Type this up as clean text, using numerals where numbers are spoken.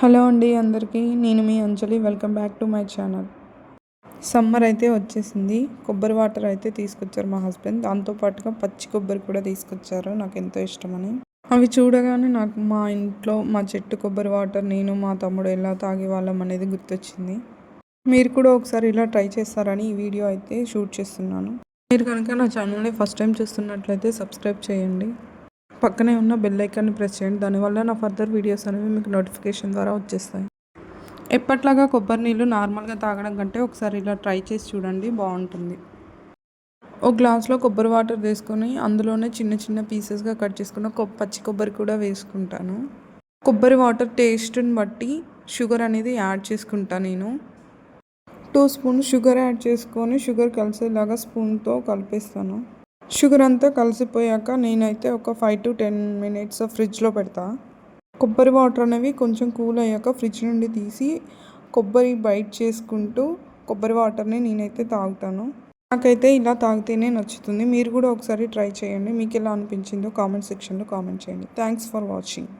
Hello అండి అందరికీ, నేను మీ Anjali. Welcome back to my channel. Summer అయితే వచ్చేసింది. కొబ్బరి వాటర్ అయితే తీసుకొచ్చారు మా హస్బెండ్. దాంతోపాటుగా పచ్చి కొబ్బరి కూడా తీసుకొచ్చారు, నాకు ఎంతో ఇష్టమని. అవి చూడగానే నాకు మా ఇంట్లో మా చెట్టు కొబ్బరి వాటర్ నేను మా తమ్ముడు ఎలా తాగేవాళ్ళం అనేది గుర్తొచ్చింది. మీరు కూడా ఒకసారి ఇలా ట్రై చేస్తారని ఈ వీడియో అయితే షూట్ చేస్తున్నాను. మీరు కనుక నా ఛానల్ని ఫస్ట్ టైం చూస్తున్నట్లయితే సబ్స్క్రైబ్ చేయండి. పక్కనే ఉన్న బెల్ ఐకాన్ని ప్రెస్ చేయండి. దానివల్ల నా ఫర్దర్ వీడియోస్ అనేవి మీకు నోటిఫికేషన్ ద్వారా వచ్చేస్తాయి. ఎప్పట్లాగా కొబ్బరి నీళ్ళు నార్మల్గా తాగడం కంటే ఒకసారి ఇలా ట్రై చేసి చూడండి, బాగుంటుంది. ఒక గ్లాస్లో కొబ్బరి వాటర్ తీసుకొని అందులోనే చిన్న చిన్న పీసెస్గా కట్ చేసుకున్న పచ్చి కొబ్బరి కూడా వేసుకుంటాను. కొబ్బరి వాటర్ టేస్ట్ని బట్టి షుగర్ అనేది యాడ్ చేసుకుంటాను. నేను 2 స్పూన్ షుగర్ యాడ్ చేసుకొని షుగర్ కలిసేలాగా స్పూన్తో కలిపేస్తాను. షుగర్ అంతా కలిసిపోయాక నేనైతే ఒక 5 to 10 minutes ఫ్రిడ్జ్లో పెడతా. కొబ్బరి వాటర్ అనేవి కొంచెం కూల్ అయ్యాక ఫ్రిడ్జ్ నుండి తీసి కొబ్బరి బైట్ చేసుకుంటూ కొబ్బరి వాటర్ని నేనైతే తాగుతాను. నాకైతే ఇలా తాగితేనే నచ్చుతుంది. మీరు కూడా ఒకసారి ట్రై చేయండి. మీకు ఎలా అనిపించిందో కామెంట్ సెక్షన్లో కామెంట్ చేయండి. Thanks for watching.